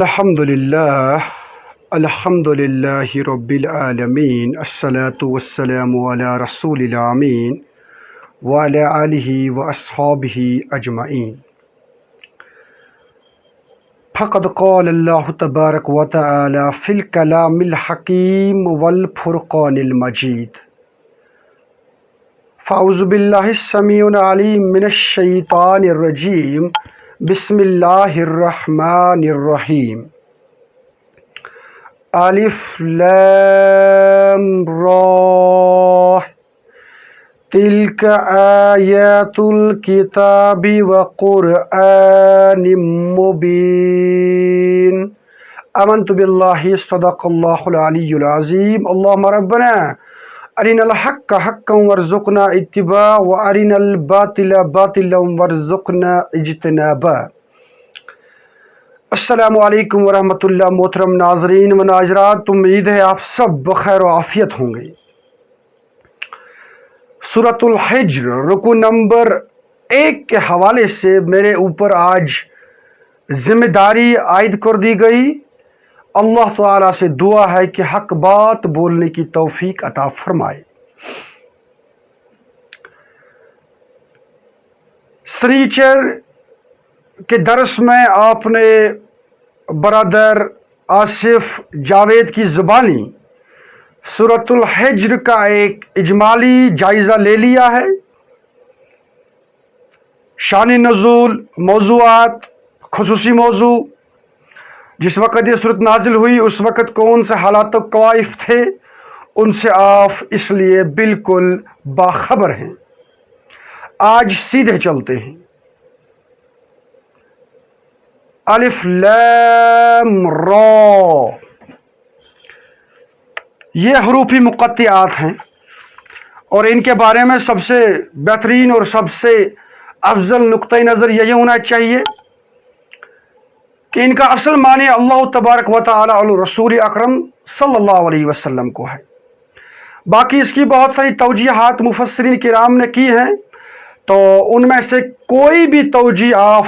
الحمد للہ رب العالمین الصلاۃ والسلام علی رسول الامین وعلی آلہ واصحابہ اجمعین۔ فقد قال اللہ تبارک و تعالی فی الکلام الحکیم والفرقان المجید۔ فاعوذ باللہ السمیع العلیم من الشیطان الرجیم، بسم اللہ الرحمن الرحیم۔ الف لام را تلک آیات الکتاب وقرآن مبین۔ آمنت باللہ صدق اللہ العلی العظیم۔ اللہم ربنا ارنا الحق حقا وارزقنا اتباعہ وارنا الباطل باطلا وارزقنا اجتنابہ۔ السلام علیکم ورحمۃ اللہ۔ محترم ناظرین و ناظرات، امید ہے آپ سب بخیر و عافیت ہوں گے۔ سورۃ الحجر رکوع نمبر 1 کے حوالے سے میرے اوپر آج ذمہ داری عائد کر دی گئی۔ اللہ تعالیٰ سے دعا ہے کہ حق بات بولنے کی توفیق عطا فرمائے۔ سنیچر کے درس میں آپ نے برادر آصف جاوید کی زبانی سورۃ الحجر کا ایک اجمالی جائزہ لے لیا ہے۔ شان نزول، موضوعات، خصوصی موضوع، جس وقت یہ صورت نازل ہوئی اس وقت کون سے حالات و کوائف تھے، ان سے آپ اس لیے بالکل باخبر ہیں۔ آج سیدھے چلتے ہیں۔ الف لام را، یہ حروف مقطعات ہیں، اور ان کے بارے میں سب سے بہترین اور سب سے افضل نقطۂ نظر یہی ہونا چاہیے کہ ان کا اصل معنی اللہ تبارک و تعالی اور رسول اکرم صلی اللہ علیہ وسلم کو ہے۔ باقی اس کی بہت ساری توجیحات مفسرین کرام نے کی ہیں، تو ان میں سے کوئی بھی توجیہ آپ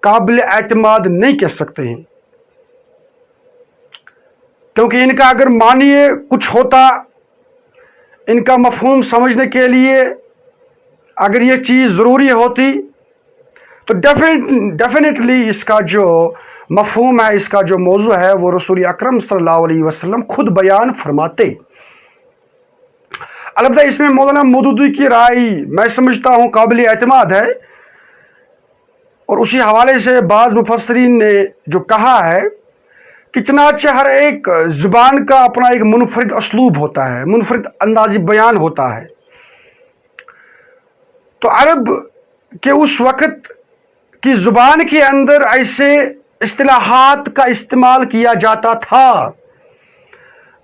قابل اعتماد نہیں کہہ سکتے ہیں، کیونکہ ان کا اگر معنی کچھ ہوتا، ان کا مفہوم سمجھنے کے لیے اگر یہ چیز ضروری ہوتی تو ڈیفینیٹلی اس کا جو مفہوم ہے، اس کا جو موضوع ہے، وہ رسول اکرم صلی اللہ علیہ وسلم خود بیان فرماتے۔ البتہ اس میں مولانا مودودی کی رائے میں سمجھتا ہوں قابل اعتماد ہے، اور اسی حوالے سے بعض مفسرین نے جو کہا ہے کہ چنانچہ ہر ایک زبان کا اپنا ایک منفرد اسلوب ہوتا ہے، منفرد اندازی بیان ہوتا ہے۔ تو عرب کے اس وقت کی زبان کے اندر ایسے اصطلاحات کا استعمال کیا جاتا تھا،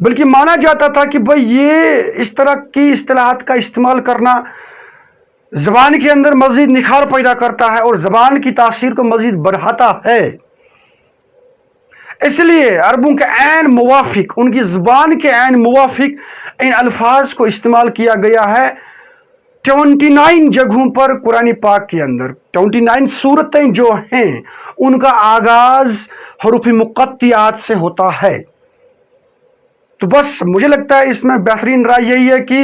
بلکہ مانا جاتا تھا کہ بھئی یہ اس طرح کی اصطلاحات کا استعمال کرنا زبان کے اندر مزید نکھار پیدا کرتا ہے اور زبان کی تاثیر کو مزید بڑھاتا ہے۔ اس لیے عربوں کے عین موافق، ان کی زبان کے عین موافق ان الفاظ کو استعمال کیا گیا ہے 29 جگہوں پر قرآن پاک کے اندر۔ 29 سورتیں جو ہیں ان کا آغاز حروف مقطعات سے ہوتا ہے۔ تو بس مجھے لگتا ہے اس میں بہترین رائے یہی ہے کہ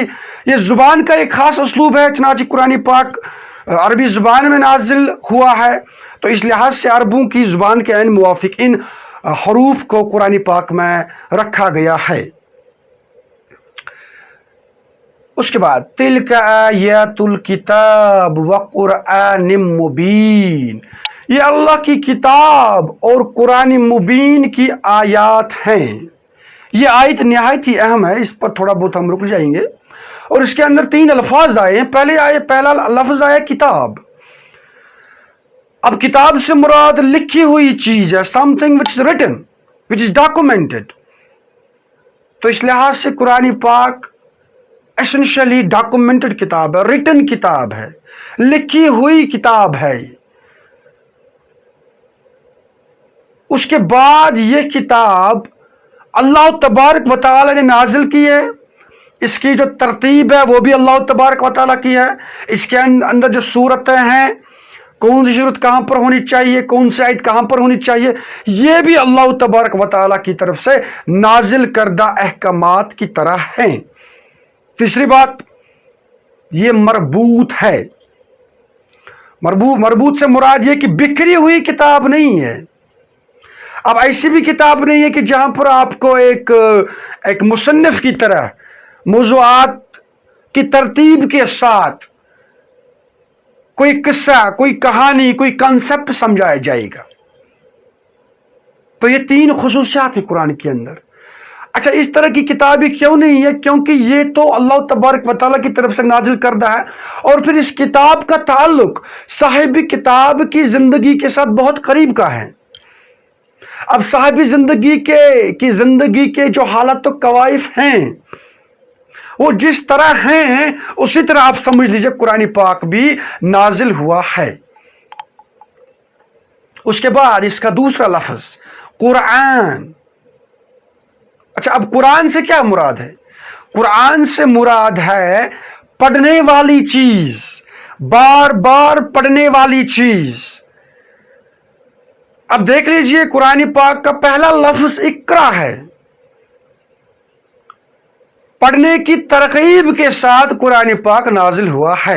یہ زبان کا ایک خاص اسلوب ہے، چنانچہ قرآن پاک عربی زبان میں نازل ہوا ہے، تو اس لحاظ سے عربوں کی زبان کے عین موافق ان حروف کو قرآن پاک میں رکھا گیا ہے۔ اس کے بعد تلک آیات الکتاب وقرآن مبین، یہ اللہ کی کتاب اور قرآن مبین کی آیات ہیں۔ یہ آیت نہایت ہی اہم ہے، اس پر تھوڑا بہت ہم رک جائیں گے۔ اور اس کے اندر 3 الفاظ آئے ہیں۔ پہلا لفظ آیا کتاب۔ اب کتاب سے مراد لکھی ہوئی چیز ہے، something which is written, which is documented۔ تو اس لحاظ سے قرآن پاک ایسنشلی ڈاکومنٹڈ کتاب ہے، ریٹن کتاب ہے، لکھی ہوئی کتاب ہے۔ اس کے بعد یہ کتاب اللہ تبارک و تعالی نے نازل کی ہے، اس کی جو ترتیب ہے وہ بھی اللہ تبارک و تعالیٰ کی ہے، اس کے اندر جو صورتیں ہیں کون سی صورت کہاں پر ہونی چاہیے، کون سی آیت کہاں پر ہونی چاہیے، یہ بھی اللہ تبارک و تعالیٰ کی طرف سے نازل کردہ احکامات کی طرح ہیں۔ تیسری بات، یہ مربوط ہے۔ مربوط سے مراد یہ کہ بکھری ہوئی کتاب نہیں ہے۔ اب ایسی بھی کتاب نہیں ہے کہ جہاں پر آپ کو ایک مصنف کی طرح موضوعات کی ترتیب کے ساتھ کوئی قصہ، کوئی کہانی، کوئی کنسپٹ سمجھایا جائے گا۔ تو یہ 3 خصوصیات ہیں قرآن کے اندر۔ اچھا، اس طرح کی کتابیں کیوں نہیں ہے؟ کیونکہ یہ تو اللہ تبارک و تعالیٰ کی طرف سے نازل کردہ ہے، اور پھر اس کتاب کا تعلق صاحب کتاب کی زندگی کے ساتھ بہت قریب کا ہے۔ اب صاحب زندگی کے جو حالات و کوائف ہیں وہ جس طرح ہیں اسی طرح آپ سمجھ لیجئے قرآن پاک بھی نازل ہوا ہے۔ اس کے بعد اس کا دوسرا لفظ قرآن۔ اچھا، اب قرآن سے کیا مراد ہے؟ قرآن سے مراد ہے پڑھنے والی چیز، بار بار پڑھنے والی چیز۔ اب دیکھ لیجئے قرآن پاک کا پہلا لفظ اقرا ہے۔ پڑھنے کی ترغیب کے ساتھ قرآن پاک نازل ہوا ہے۔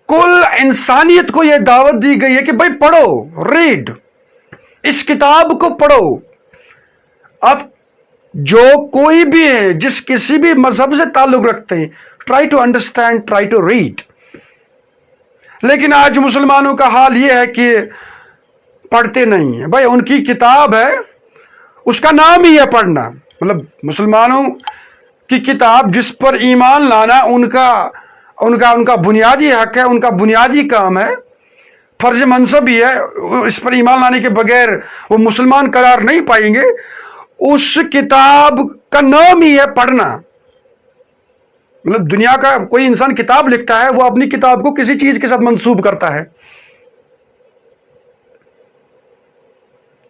کل انسانیت کو یہ دعوت دی گئی ہے کہ بھائی پڑھو، ریڈ، اس کتاب کو پڑھو۔ اب جو کوئی بھی ہے، جس کسی بھی مذہب سے تعلق رکھتے ہیں، try to understand, try to read. لیکن آج مسلمانوں کا حال یہ ہے کہ پڑھتے نہیں ہیں۔ بھائی ان کی کتاب ہے، اس کا نام ہی ہے پڑھنا۔ مطلب مسلمانوں کی کتاب جس پر ایمان لانا ان کا بنیادی حق ہے، ان کا بنیادی کام ہے، فرض منصب ہی ہے۔ اس پر ایمان لانے کے بغیر وہ مسلمان قرار نہیں پائیں گے۔ اس کتاب کا نام ہی ہے پڑھنا۔ مطلب دنیا کا کوئی انسان کتاب لکھتا ہے، وہ اپنی کتاب کو کسی چیز کے ساتھ منسوب کرتا ہے،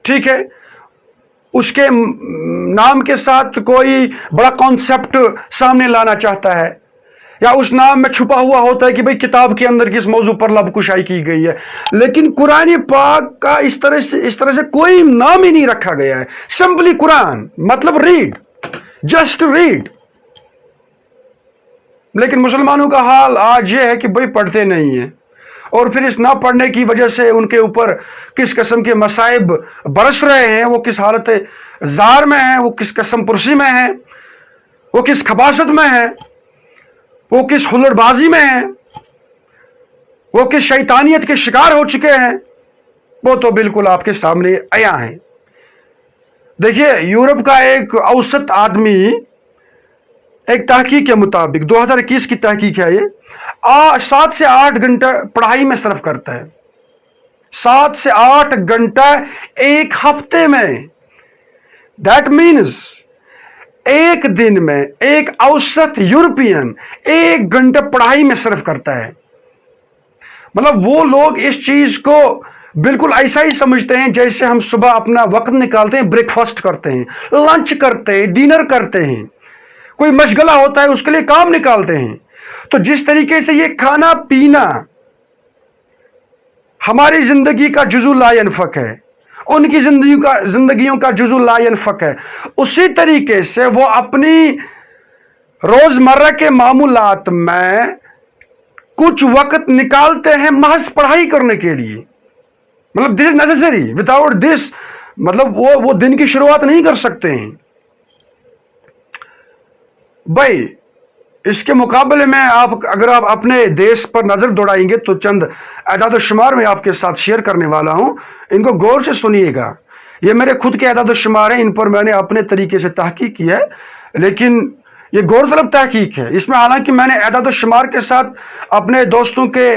ٹھیک ہے؟ اس کے نام کے ساتھ کوئی بڑا کانسیپٹ سامنے لانا چاہتا ہے، یا اس نام میں چھپا ہوا ہوتا ہے کہ بھئی کتاب کے اندر کس موضوع پر لب کشائی کی گئی ہے۔ لیکن قرآن پاک کا اس طرح سے کوئی نام ہی نہیں رکھا گیا ہے۔ سمپلی قرآن، مطلب ریڈ، جسٹ ریڈ۔ لیکن مسلمانوں کا حال آج یہ ہے کہ بھئی پڑھتے نہیں ہیں، اور پھر اس نہ پڑھنے کی وجہ سے ان کے اوپر کس قسم کے مصائب برس رہے ہیں، وہ کس حالت زار میں ہیں، وہ کس قسم پرسی میں ہیں، وہ کس خباثت میں ہیں، وہ کس ہلڑ بازی میں ہیں، وہ کس شیطانیت کے شکار ہو چکے ہیں، وہ تو بالکل آپ کے سامنے عیاں ہیں۔ دیکھیے، یورپ کا ایک اوسط آدمی ایک تحقیق کے مطابق 2021 کی تحقیق ہے، یہ 7 سے 8 گھنٹہ پڑھائی میں صرف کرتا ہے۔ 7 سے 8 گھنٹہ ایک ہفتے میں۔ دیٹ مینز ایک دن میں ایک اوسط یورپین 1 گھنٹہ پڑھائی میں صرف کرتا ہے۔ مطلب وہ لوگ اس چیز کو بالکل ایسا ہی سمجھتے ہیں جیسے ہم صبح اپنا وقت نکالتے ہیں، بریک فاسٹ کرتے ہیں، لنچ کرتے ہیں، ڈنر کرتے ہیں، کوئی مشغلہ ہوتا ہے اس کے لیے کام نکالتے ہیں۔ تو جس طریقے سے یہ کھانا پینا ہماری زندگی کا جزو لا ینفک ہے، ان کی زندگیوں کا جزو لا ینفک ہے، اسی طریقے سے وہ اپنی روزمرہ کے معمولات میں کچھ وقت نکالتے ہیں محض پڑھائی کرنے کے لیے۔ مطلب دس از نیسیسری، وداؤٹ دس مطلب وہ دن کی شروعات نہیں کر سکتے ہیں۔ بھائی اس کے مقابلے میں اگر آپ اپنے دیش پر نظر دوڑائیں گے تو چند اعداد و شمار میں آپ کے ساتھ شیئر کرنے والا ہوں، ان کو غور سے سنیے گا۔ یہ میرے خود کے اعداد و شمار ہیں، ان پر میں نے اپنے طریقے سے تحقیق کی ہے، لیکن یہ غور طلب تحقیق ہے۔ اس میں حالانکہ میں نے اعداد و شمار کے ساتھ اپنے دوستوں کے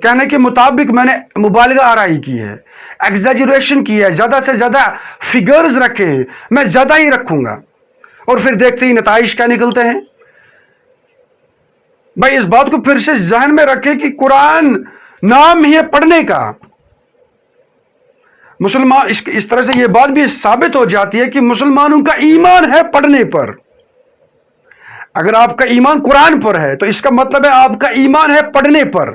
کہنے کے مطابق میں نے مبالغہ آرائی کی ہے، ایگزیجریشن کی ہے، زیادہ سے زیادہ فگرز رکھے ہیں، میں زیادہ ہی رکھوں گا، اور پھر دیکھتے ہی نتائج کیا نکلتے ہیں۔ بھائی اس بات کو پھر سے ذہن میں رکھیں کہ قرآن نام ہی ہے پڑھنے کا۔ مسلمان اس طرح سے یہ بات بھی ثابت ہو جاتی ہے کہ مسلمانوں کا ایمان ہے پڑھنے پر۔ اگر آپ کا ایمان قرآن پر ہے تو اس کا مطلب ہے آپ کا ایمان ہے پڑھنے پر۔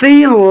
3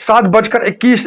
7:31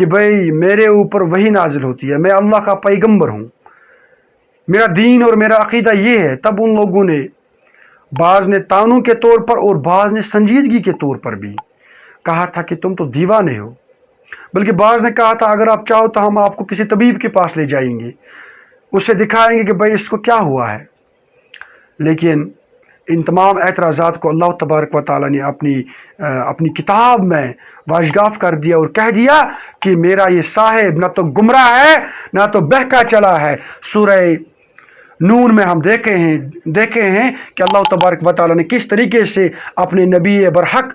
کہ بھئی میرے اوپر وہی نازل ہوتی ہے، میں اللہ کا پیغمبر ہوں، میرا دین اور میرا عقیدہ یہ ہے، تب ان لوگوں نے، بعض نے تانوں کے طور پر اور بعض نے سنجیدگی کے طور پر بھی کہا تھا کہ تم تو دیوانے ہو، بلکہ بعض نے کہا تھا اگر آپ چاہو تو ہم آپ کو کسی طبیب کے پاس لے جائیں گے، اسے دکھائیں گے کہ بھئی اس کو کیا ہوا ہے۔ لیکن ان تمام اعتراضات کو اللہ تبارک و تعالیٰ نے اپنی کتاب میں واشگاف کر دیا اور کہہ دیا کہ میرا یہ صاحب نہ تو گمراہ ہے نہ تو بہکا چلا ہے۔ سورہ نون میں ہم دیکھے ہیں کہ اللہ تبارک و تعالیٰ نے کس طریقے سے اپنے نبی برحق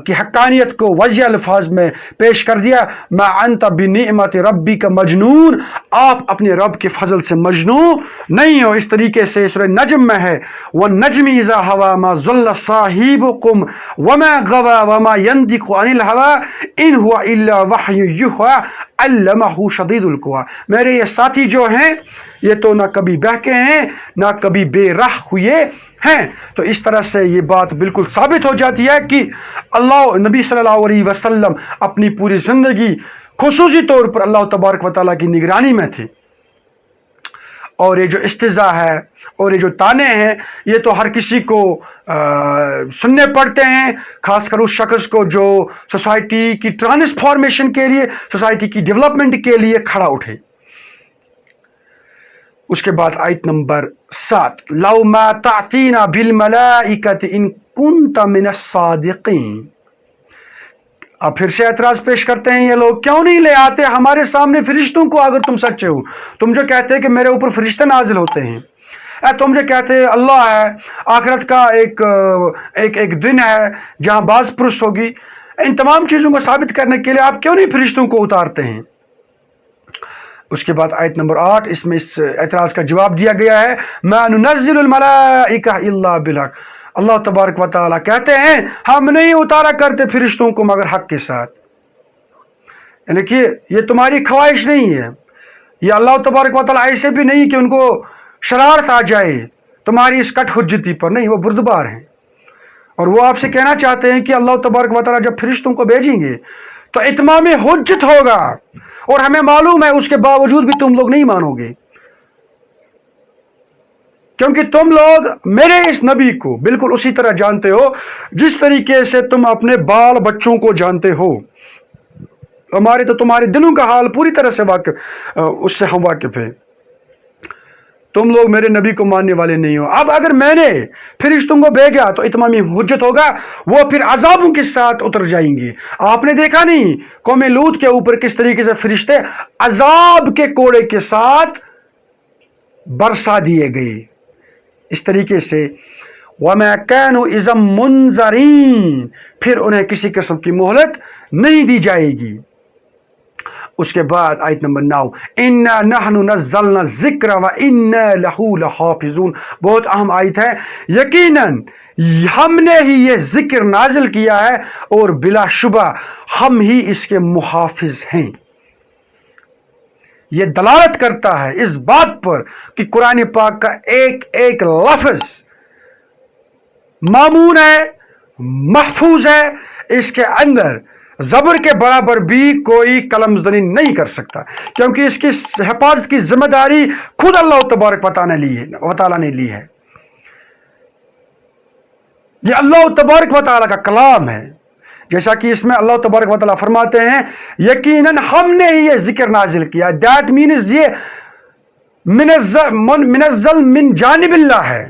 کی حقانیت کو واضح الفاظ میں پیش کر دیا، ما انت بنعمت ربی کا مجنون، آپ اپنے رب کے فضل سے مجنون نہیں ہو۔ اس طریقے سے سورہ نجم میں ہے، وَالنَّجْمِ إِذَا هَوَىٰ مَا ضَلَّ صَاحِبُكُمْ وَمَا غَوَىٰ وَمَا يَنطِقُ عَنِ الْهَوَىٰ إِنْ هُوَ إِلَّا وَحْيٌ يُوحَىٰ عَلَّمَهُ شَدِيدُ الْقُوَىٰ۔ میرے یہ ساتھی جو ہیں یہ تو نہ کبھی بہکے ہیں نہ کبھی بے راہ ہوئے ہیں۔ تو اس طرح سے یہ بات بالکل ثابت ہو جاتی ہے کہ اللہ نبی صلی اللہ علیہ وسلم اپنی پوری زندگی خصوصی طور پر اللہ تبارک و تعالیٰ کی نگرانی میں تھے، اور یہ جو استہزاء ہے اور یہ جو تانے ہیں یہ تو ہر کسی کو سننے پڑتے ہیں، خاص کر اس شخص کو جو سوسائٹی کی ٹرانسفارمیشن کے لیے، سوسائٹی کی ڈیولپمنٹ کے لیے کھڑا اٹھے۔ اس کے بعد آیت نمبر 7، لَوْ مَا تَعْتِينَا بِالْمَلَائِكَةِ إِن كُنْتَ مِنَ الصَّادِقِينَ۔ اب پھر سے اعتراض پیش کرتے ہیں یہ لوگ، کیوں نہیں لے آتے ہمارے سامنے فرشتوں کو اگر تم سچے ہو؟ تم جو کہتے ہیں کہ میرے اوپر فرشتے نازل ہوتے ہیں، تم جو کہتے ہیں اللہ ہے، آخرت کا ایک دن ہے جہاں باز پرس ہوگی، ان تمام چیزوں کو ثابت کرنے کے لیے آپ کیوں نہیں فرشتوں کو اتارتے ہیں؟ اس کے بعد آیت نمبر 8، اس میں اس اعتراض کا جواب دیا گیا ہے، مَا نُنَزِّلُ الْمَلَائِكَةَ إِلَّا بِالْحَقِّ۔ اللہ تبارک و تعالیٰ کہتے ہیں ہم نہیں اتارا کرتے فرشتوں کو مگر حق کے ساتھ، یعنی کہ یہ تمہاری خواہش نہیں ہے، یہ اللہ تبارک و تعالیٰ ایسے بھی نہیں کہ ان کو شرارت آ جائے تمہاری اس کٹ حجتی پر، نہیں، وہ بردبار ہیں، اور وہ آپ سے کہنا چاہتے ہیں کہ اللہ تبارک و تعالیٰ جب فرشتوں کو بھیجیں گے تو اتمام حجت ہوگا، اور ہمیں معلوم ہے اس کے باوجود بھی تم لوگ نہیں مانو گے، کیونکہ تم لوگ میرے اس نبی کو بالکل اسی طرح جانتے ہو جس طریقے سے تم اپنے بال بچوں کو جانتے ہو۔ ہمارے تو تمہارے دلوں کا حال پوری طرح سے اس سے ہم واقف ہیں، تم لوگ میرے نبی کو ماننے والے نہیں ہو۔ اب اگر میں نے فرشتوں کو بھیجا تو اتمامی حجت ہوگا، وہ پھر عذابوں کے ساتھ اتر جائیں گے۔ آپ نے دیکھا نہیں قوم لوط کے اوپر کس طریقے سے فرشتے عذاب کے کوڑے کے ساتھ برسا دیے گئے، اس طریقے سے وَمَا كَانُوا إِذًا مُنذَرِينَ، پھر انہیں کسی قسم کی مہلت نہیں دی جائے گی۔ اس کے بعد آیت نمبر 9، إِنَّا نَحْنُ نَزَّلْنَا الذِّكْرَ وَإِنَّا لَهُ لَحَافِظُونَ۔ بہت اہم آیت ہے، یقیناً ہم نے ہی یہ ذکر نازل کیا ہے اور بلا شبہ ہم ہی اس کے محافظ ہیں۔ یہ دلالت کرتا ہے اس بات پر کہ قرآن پاک کا ایک ایک لفظ مامون ہے، محفوظ ہے، اس کے اندر زبر کے برابر بھی کوئی قلم زنی نہیں کر سکتا، کیونکہ اس کی حفاظت کی ذمہ داری خود اللہ تبارک و تعالیٰ نے لی ہے۔ یہ اللہ تبارک و تعالیٰ کا کلام ہے، جیسا کہ اس میں اللہ تبارک و تعالیٰ فرماتے ہیں یقیناً ہم نے ہی یہ ذکر نازل کیا، دیٹ مینز یہ منزل من جانب اللہ ہے،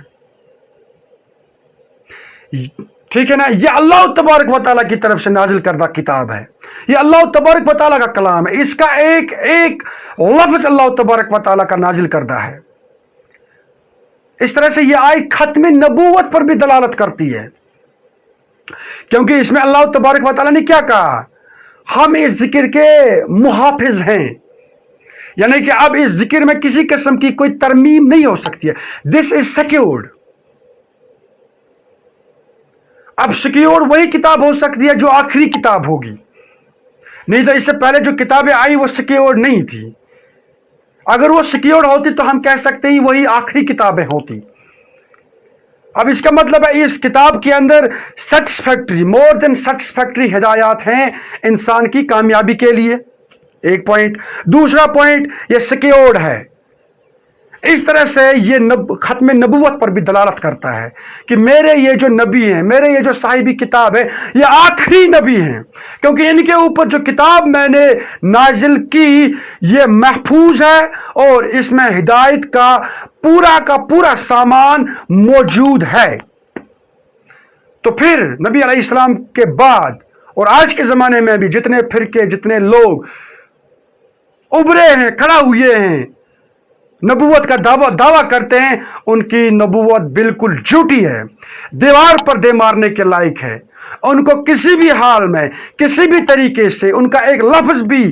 ٹھیک ہے نا، یہ اللہ تبارک و تعالیٰ کی طرف سے نازل کردہ کتاب ہے، یہ اللہ تبارک و تعالیٰ کا کلام ہے، اس کا ایک ایک لفظ اللہ تبارک و تعالیٰ کا نازل کردہ ہے۔ اس طرح سے یہ آیت ختم نبوت پر بھی دلالت کرتی ہے، کیونکہ اس میں اللہ تبارک و تعالیٰ نے کیا کہا، ہم اس ذکر کے محافظ ہیں، یعنی کہ اب اس ذکر میں کسی قسم کی کوئی ترمیم نہیں ہو سکتی ہے، دس از سیکیورڈ۔ اب سیکیورڈ وہی کتاب ہو سکتی ہے جو آخری کتاب ہوگی، نہیں تو اس سے پہلے جو کتابیں آئی وہ سیکیورڈ نہیں تھی، اگر وہ سیکیورڈ ہوتی تو ہم کہہ سکتے ہیں وہی آخری کتابیں ہوتی۔ اب اس کا مطلب ہے اس کتاب کے اندر سیٹسفیکٹری، مور دین سیٹسفیکٹری ہدایات ہیں انسان کی کامیابی کے لیے، ایک پوائنٹ. دوسرا پوائنٹ یہ سیکیورڈ ہے. اس طرح سے یہ ختم نبوت پر بھی دلالت کرتا ہے کہ میرے یہ جو نبی ہیں، میرے یہ جو صاحبی کتاب ہے، یہ آخری نبی ہیں، کیونکہ ان کے اوپر جو کتاب میں نے نازل کی یہ محفوظ ہے اور اس میں ہدایت کا پورا سامان موجود ہے. تو پھر نبی علیہ السلام کے بعد اور آج کے زمانے میں بھی جتنے فرقے، جتنے لوگ ابھرے ہیں، کھڑا ہوئے ہیں، نبوت کا دعویٰ کرتے ہیں، ان کی نبوت بالکل جھوٹی ہے، دیوار پر دے مارنے کے لائق ہے. ان کو کسی بھی حال میں، کسی بھی طریقے سے ان کا ایک لفظ بھی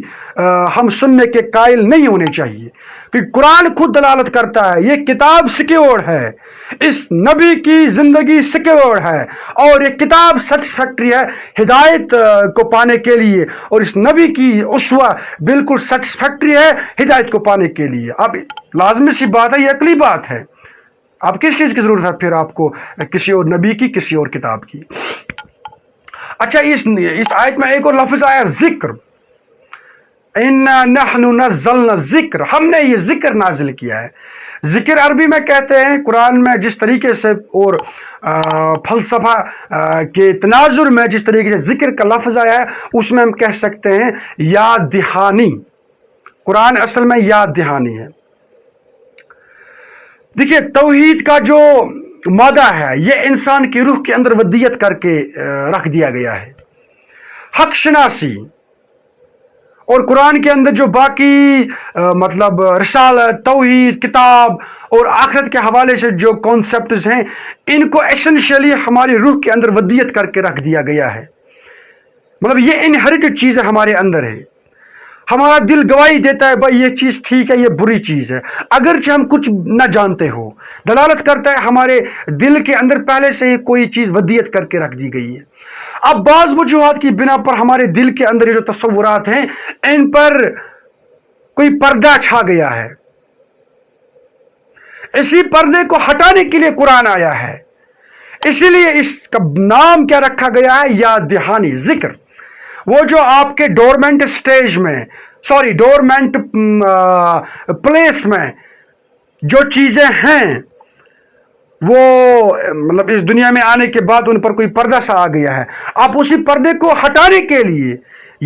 ہم سننے کے قائل نہیں ہونے چاہیے، کیونکہ قرآن خود دلالت کرتا ہے یہ کتاب سیکیورڈ ہے، اس نبی کی زندگی سیکیورڈ ہے، اور یہ کتاب سیٹسفیکٹری ہے ہدایت کو پانے کے لیے، اور اس نبی کی اسوہ بالکل سیٹسفیکٹری ہے ہدایت کو پانے کے لیے. اب لازمی سی بات ہے، یہ عقلی بات ہے. اب کس چیز کی ضرورت ہے پھر آپ کو کسی اور نبی کی، کسی اور کتاب کی؟ اچھا، اس آیت میں ایک اور لفظ آیا، ذکر. اِنَّا نَحْنُ نَزَّلْنَا ذکر، ہم نے یہ ذکر نازل کیا ہے. ذکر عربی میں کہتے ہیں، قرآن میں جس طریقے سے اور فلسفہ کے تناظر میں جس طریقے سے ذکر کا لفظ آیا ہے، اس میں ہم کہہ سکتے ہیں یاد دہانی. قرآن اصل میں یاد دہانی ہے. دیکھیے، توحید کا جو مادہ ہے یہ انسان کی روح کے اندر ودیت کر کے رکھ دیا گیا ہے. حق شناسی اور قرآن کے اندر جو باقی مطلب رسالت، توحید، کتاب اور آخرت کے حوالے سے جو کانسیپٹس ہیں، ان کو ایسنشلی ہماری روح کے اندر ودیت کر کے رکھ دیا گیا ہے. مطلب یہ انہیریٹڈ چیز ہے ہمارے اندر ہے. ہمارا دل گواہی دیتا ہے بھائی یہ چیز ٹھیک ہے، یہ بری چیز ہے، اگرچہ ہم کچھ نہ جانتے ہو. دلالت کرتا ہے ہمارے دل کے اندر پہلے سے ہی کوئی چیز ودیت کر کے رکھ دی گئی ہے. اب بعض وجوہات کی بنا پر ہمارے دل کے اندر یہ جو تصورات ہیں، ان پر کوئی پردہ چھا گیا ہے. اسی پردے کو ہٹانے کے لیے قرآن آیا ہے. اسی لیے اس کا نام کیا رکھا گیا ہے؟ یاد دہانی، ذکر. وہ جو آپ کے ڈورمنٹ سٹیج میں، ڈورمنٹ پلیس میں جو چیزیں ہیں، وہ مطلب اس دنیا میں آنے کے بعد ان پر کوئی پردہ سا آ گیا ہے. آپ اسی پردے کو ہٹانے کے لیے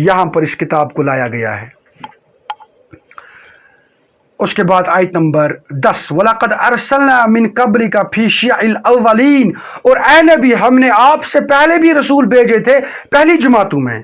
یہاں پر اس کتاب کو لایا گیا ہے. اس کے بعد آیت نمبر 10، وَلَقَدْ أَرْسَلْنَا مِن قَبْلِكَ فِي شِيَعِ الْأَوَّلِينَ، اور اے نبی ہم نے آپ سے پہلے بھی رسول بھیجے تھے پہلی جماعتوں میں.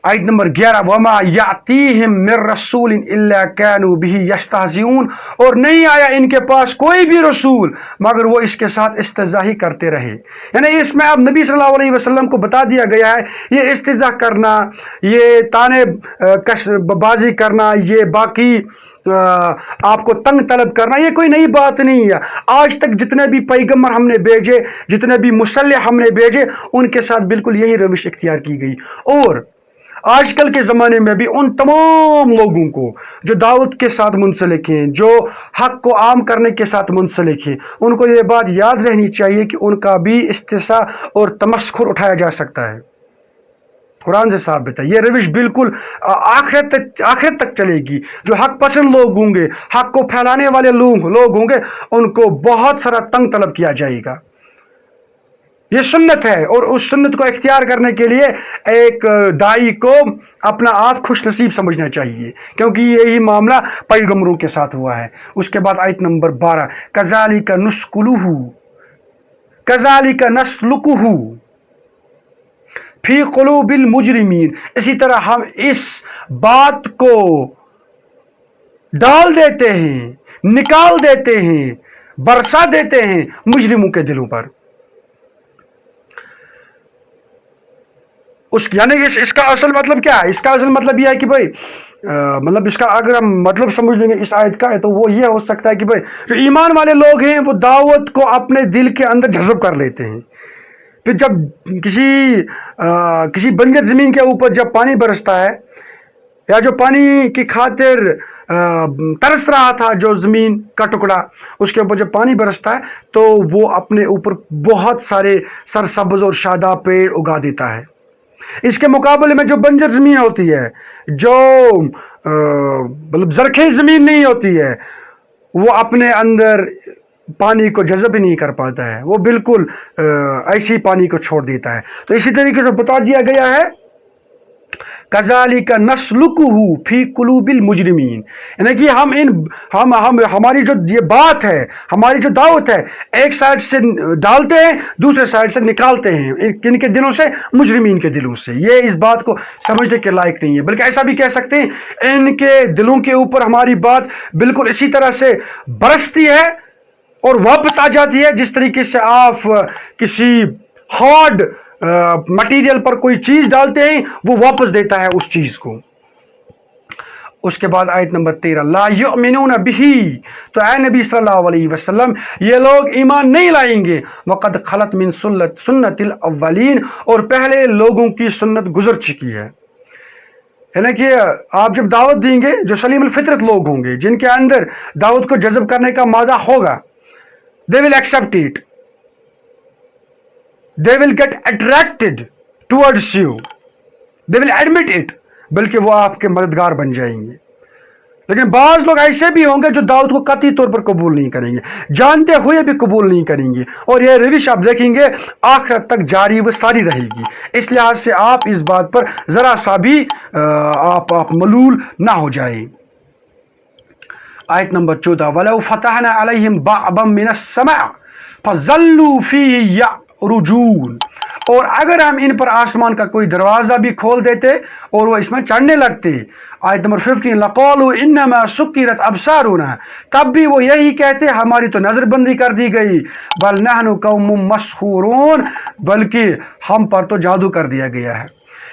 آیت نمبر 11، وَمَا يَأْتِيهِم مِّن رَّسُولٍ إِلَّا كَانُوا بِهِ يَسْتَهْزِئُونَ، اور نہیں آیا ان کے پاس کوئی بھی رسول مگر وہ اس کے ساتھ استہزاء ہی کرتے رہے. یعنی اس میں اب نبی صلی اللہ علیہ وسلم کو بتا دیا گیا ہے یہ استہزاء کرنا، یہ تانے بازی کرنا، یہ باقی آپ کو تنگ طلب کرنا، یہ کوئی نئی بات نہیں ہے. آج تک جتنے بھی پیغمبر ہم نے بھیجے، جتنے بھی مصلح ہم نے بھیجے، ان کے ساتھ بالکل یہی روش اختیار کی گئی. اور آج کل کے زمانے میں بھی ان تمام لوگوں کو جو دعوت کے ساتھ منسلک ہیں، جو حق کو عام کرنے کے ساتھ منسلک ہیں، ان کو یہ بات یاد رہنی چاہیے کہ ان کا بھی استحصاء اور تمسخر اٹھایا جا سکتا ہے. قرآن سے ثابت ہے یہ روش بالکل آخرت تک چلے گی. جو حق پسند لوگ ہوں گے، حق کو پھیلانے والے لوگ ہوں گے، ان کو بہت سارا تنگ طلب کیا جائے گا. یہ سنت ہے، اور اس سنت کو اختیار کرنے کے لیے ایک دائی کو اپنا آپ خوش نصیب سمجھنا چاہیے، کیونکہ یہی معاملہ پیغمبروں کے ساتھ ہوا ہے. اس کے بعد آیت نمبر 12، کذالک نسلکہ فی قلوب المجرمین، اسی طرح ہم اس بات کو ڈال دیتے ہیں، نکال دیتے ہیں، برسا دیتے ہیں مجرموں کے دلوں پر. یعنی اس کا اصل مطلب کیا ہے؟ اس کا اصل مطلب یہ ہے کہ بھائی مطلب اس کا اگر ہم مطلب سمجھ لیں گے اس آیت کا، تو وہ یہ ہو سکتا ہے کہ بھائی جو ایمان والے لوگ ہیں وہ دعوت کو اپنے دل کے اندر جذب کر لیتے ہیں. پھر جب کسی بنجر زمین کے اوپر جب پانی برستا ہے، یا جو پانی کی خاطر ترس رہا تھا جو زمین کا ٹکڑا، اس کے اوپر جب پانی برستا ہے تو وہ اپنے اوپر بہت سارے سرسبز اور شاداب پیڑ اگا دیتا ہے. اس کے مقابلے میں جو بنجر زمین ہوتی ہے، جو مطلب زرخیز زمین نہیں ہوتی ہے، وہ اپنے اندر پانی کو جذب ہی نہیں کر پاتا ہے، وہ بالکل ایسی پانی کو چھوڑ دیتا ہے۔ تو اسی طریقے سے بتا دیا گیا ہے کذالک نسلکہ فی قلوب المجرمین، یعنی کہ ہماری جو یہ بات ہے، ہماری جو دعوت ہے، ایک سائڈ سے ڈالتے ہیں، دوسرے سائڈ سے نکالتے ہیں، ان کے دلوں سے، مجرمین کے دلوں سے۔ یہ اس بات کو سمجھنے کے لائق نہیں ہے، بلکہ ایسا بھی کہہ سکتے ہیں ان کے دلوں کے اوپر ہماری بات بالکل اسی طرح سے برستی ہے اور واپس آ جاتی ہے جس طریقے سے آپ کسی ہارڈ مٹیریل پر کوئی چیز ڈالتے ہیں، وہ واپس دیتا ہے اس چیز کو۔ اس کے بعد آیت نمبر 13، لا یؤمنون بہ، تو اے نبی صلی اللہ علیہ وسلم یہ لوگ ایمان نہیں لائیں گے، وقد خلت من سنت الاولین، اور پہلے لوگوں کی سنت گزر چکی ہے۔ یعنی کہ آپ جب دعوت دیں گے، جو سلیم الفطرت لوگ ہوں گے، جن کے اندر دعوت کو جذب کرنے کا مادہ ہوگا، they will accept it, they will get attracted towards you, they will admit it، بلکہ وہ آپ کے مددگار بن جائیں گے۔ لیکن بعض لوگ ایسے بھی ہوں گے جو دعوت کو قطعی طور پر قبول نہیں کریں گے، جانتے ہوئے بھی قبول نہیں کریں گے، اور یہ روش آپ دیکھیں گے آخرت تک جاری و ساری رہے گی۔ اس لحاظ سے آپ اس بات پر ذرا سا بھی آپ ملول نہ ہو جائیں۔ آیت نمبر 14، وَلَوْ فَتَحْنَا عَلَيْهِمْ بَابًا مِنَ السَّمَاءِ فَظَلُّوا فِيهِ يَعْرُجُونَ، اور اگر ہم ان پر آسمان کا کوئی دروازہ بھی کھول دیتے اور وہ اس میں چڑھنے لگتے۔ آیت نمبر 15، لَقَالُوا إِنَّمَا سُكِّرَتْ أَبْصَارُنَا، تب بھی وہ یہی کہتے ہماری تو نظر بندی کر دی گئی، بَلْ نَحْنُ قَوْمٌ مَسْحُورُونَ، بلکہ ہم پر تو جادو کر دیا گیا ہے۔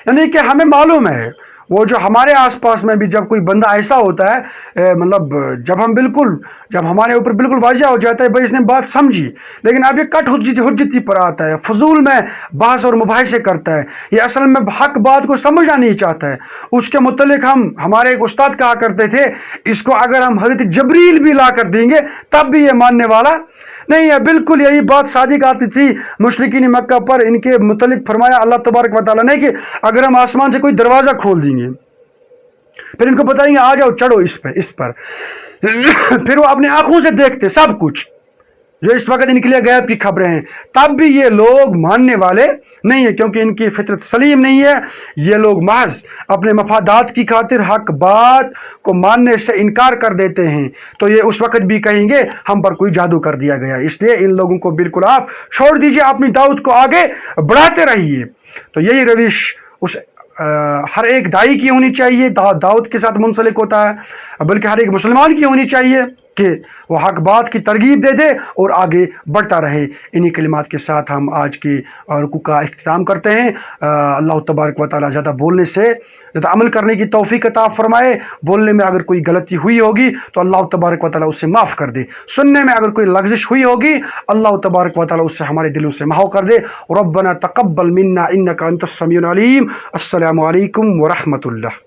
یعنی کہ ہمیں معلوم ہے، وہ جو ہمارے آس پاس میں بھی جب کوئی بندہ ایسا ہوتا ہے، مطلب جب ہمارے اوپر بالکل واضح ہو جاتا ہے بھائی اس نے بات سمجھی، لیکن اب یہ کٹ حجتی پر آتا ہے، فضول میں بحث اور مباحثے کرتا ہے، یہ اصل میں حق بات کو سمجھنا نہیں چاہتا ہے۔ اس کے متعلق ہمارے ایک استاد کہا کرتے تھے، اس کو اگر ہم حضرت جبریل بھی لا کر دیں گے تب بھی یہ ماننے والا نہیں ہے۔ بالکل یہی بات صادق آتی تھی مشرکین مکہ پر، ان کے متعلق فرمایا اللہ تبارک و تعالیٰ نے کہ اگر ہم آسمان سے کوئی دروازہ کھول دیں گے، پھر ان کو بتائیں گے آ جاؤ چڑھو اس پر پھر وہ اپنی آنکھوں سے دیکھتے سب کچھ جو اس وقت ان کے لیے غیب کی خبریں ہیں، تب بھی یہ لوگ ماننے والے نہیں ہیں، کیونکہ ان کی فطرت سلیم نہیں ہے۔ یہ لوگ محض اپنے مفادات کی خاطر حق بات کو ماننے سے انکار کر دیتے ہیں، تو یہ اس وقت بھی کہیں گے ہم پر کوئی جادو کر دیا گیا۔ اس لیے ان لوگوں کو بالکل آپ چھوڑ دیجئے، اپنی دعوت کو آگے بڑھاتے رہیے۔ تو یہی روش اس ہر ایک دائی کی ہونی چاہیے، دعوت کے ساتھ منسلک ہوتا ہے، بلکہ ہر ایک مسلمان کی ہونی چاہیے کہ وہ حق بات کی ترغیب دے دے اور آگے بڑھتا رہے۔ انہی کلمات کے ساتھ ہم آج کی رکوع کا اختتام کرتے ہیں۔ اللہ تبارک و تعالیٰ زیادہ بولنے سے زیادہ عمل کرنے کی توفیق عطا فرمائے۔ بولنے میں اگر کوئی غلطی ہوئی ہوگی تو اللہ تبارک و تعالیٰ اسے معاف کر دے، سننے میں اگر کوئی لغزش ہوئی ہوگی اللہ تبارک و تعالیٰ اسے ہمارے دلوں سے محو کر دے۔ ربنا تقبل منا انک انت السمیع العلیم۔ السلام علیکم ورحمۃ اللہ۔